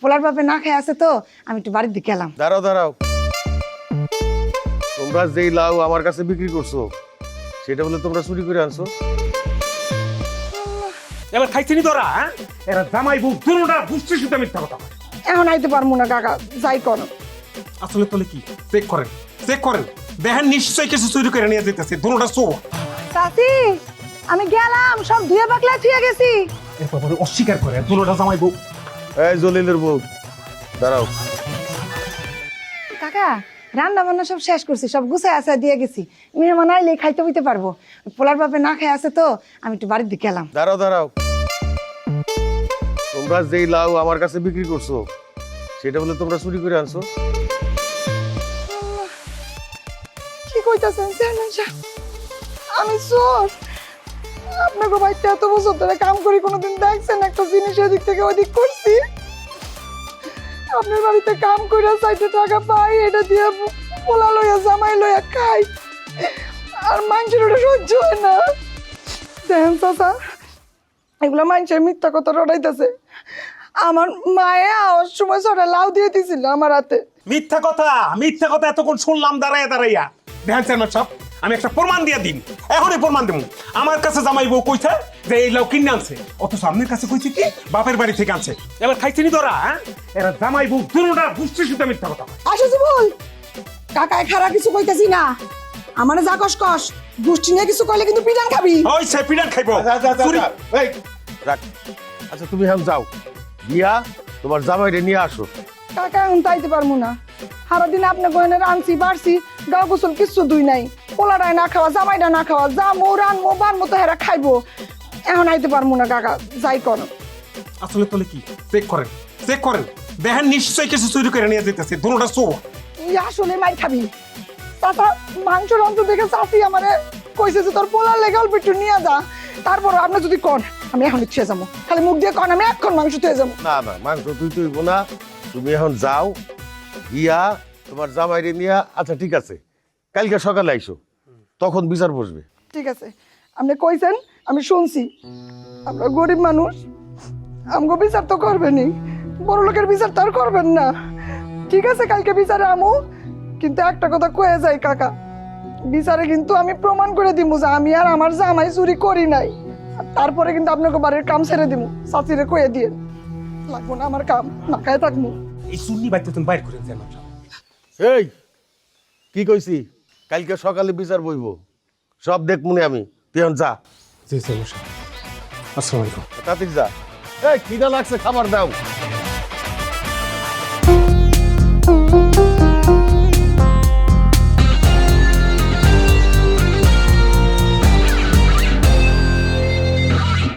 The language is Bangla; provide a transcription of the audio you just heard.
পোলার বাপে না খেয়ে আছে তো আমি একটু বাড়ির দিকে এলাম। দাঁড়াও দাঁড়াও, তোমরা যেই লাউ আমার কাছে বিক্রি করছো সেটা বলে তোমরা চুরি করে আনছো? এবার খাইছিনি তোরা, হ্যাঁ? এরা জামাই বউ দুটোটা বুঝছিস তো মিথ্যা কথা। এখন আইতে পারবো না কাকা, যাই করো। আসলে তোলে কি চেক করেন, চেক করেন, দেখেন নিশ্চয়ই কিছু চুরি করে নিয়ে যেতেছে দুটোটা চোর। চাচি আমি গেলাম, সব ধুয়ে পাকলা থুয়ে গেছি। এরপরে অস্বীকার করে দুটোটা জামাই বউ। এই জলিলের বউ দাঁড়াও। কাকা রান্না বান্না সব শেষ করছি, সব গুছায় আসা দিয়ে গেছি। মেহমান আইলে খাইতে হইতে পারবো। পোলার বাপে না খেয়ে আছে তো আমি একটু বাড়ির দিকে এলাম। দাঁড়াও দাঁড়াও, তোমরা যেই লাউ আমার কাছে বিক্রি করছো সেটা বলে তোমরা চুরি করে আনছো? কি কইতাছেন চেয়ারম্যান সাহেব? আমি চোর? আপনাকে বাড়িতে এত বছর ধরে কাম করি, কোনোদিন দেখছেন একটা জিনিস এদিক থেকে ওদিক করছি? আপনার বাড়িতে কাম করে চাইতে টাকা পাই, এটা দিয়ে পোলা লইয়া জামাই লইয়া খাই, আর মানুষের ওটা সহ্য হয় না। দেখেন চাচা, এগুলো মানুষের মিথ্যা কথা রটাইতেছে। আমার মায়ে আওয়ার সময় ছটা লাউ দিয়ে দিছিল আমার হাতে। মিথ্যা কথা, মিথ্যা কথা এতক্ষণ শুনলাম দাঁড়াইয়া দাঁড়াইয়া। দেখেন চেয়ারম্যান সাহেব, আমি একটা প্রমাণ দিয়ে দিন, এখনই প্রমাণ দেবো। আমার কাছে জামাই বউ কইছে যে এই লাউ কিনে আনছে, অথচ আপনার কাছে কইছে কি বাপের বাড়ি থেকে আনছে। এবার খাইছিনি তোরা, হ্যাঁ? এরা জামাই বউ দুটোটা বুঝছিস তো মিথ্যা কথা। আসো বল কাকায় খারাপ কিছু কইতেছি না, আমারে যা কস কস, গোষ্ঠী নিয়ে কিছু কইলে কিন্তু পিটান খাবি। ওই সে পিডান খাইবো। চুরি- এই, রাখ। আচ্ছা তুমি এখন যাও, গিয়া তোমার জামাইরে নিয়ে আসো। কাকা এখন তাইতে পারবো না, সারাদিন আপনি বহেনের আনছি বাড়ছি, গা গোসল কিচ্ছু দুই নাই, পোলাটায় না খাওয়া জামাইটা না খাওয়া, যা মো রানমো বানমো তো হেরা খাইবো। এখন আইতে পারবো না কাকা, যাই করো। আসলে তোলে কি চেক করেন, চেক করেন, দেখেন নিশ্চয়ই কিছু চুরি করে নিয়ে যেতেছে দুটোটা চোর। এই আসলে মাই খাবি চাচা, মাংস রন্ত দেখে চাচি আমারে কইছে যে তোর পোলার লেগে অল্প একটু নিয়ে যা। তারপর আপনি যদি কন আমি এখন ছুঁয়ে যাবো, খালি মুখ দিয়ে কন আমি এখন মাংস থুয়ে যাবো। না না, মাংস তুই তুইব না, তুমি এখন যাও, গিয়া তোমার জামাইরে নিয়া। আচ্ছা ঠিক আছে, কালকে সকালে আইসো, তখন বিচার বসবে। ঠিক আছে, আপনি কইছেন আমি শুনছি, আমরা গরিব মানুষ, আমগো বিচার তো করবেনই, বড় লোকের বিচার তো আর করবেন না। ঠিক আছে কালকে বিচারে আমু, কিন্তু একটা কথা কয়ে যাই কাকা, বিচারে কিন্তু আমি প্রমাণ করে দিব যে আমি আর আমার জামাই চুরি করি নাই। আর তারপরে কিন্তু আপনাকে বাড়ির কাম ছেড়ে দিব, চাচিরে কয়ে দিয়ে লাগবো না আমার কাম, না খায় থাকবো। এই চুন্নি বাইতে তুমি বাইর করে চেয়ারম্যান সাহেব। এই কি কইছি, কালকে সকালে বিচার বইব, সব দেখ মনে আমি। তুই এখন যা, জি চেয়ারম্যান সাহেব, আসসালামু আলাইকুম। তাড়াতাড়ি যা। এই খিদা লাগছে, খাবার দাও।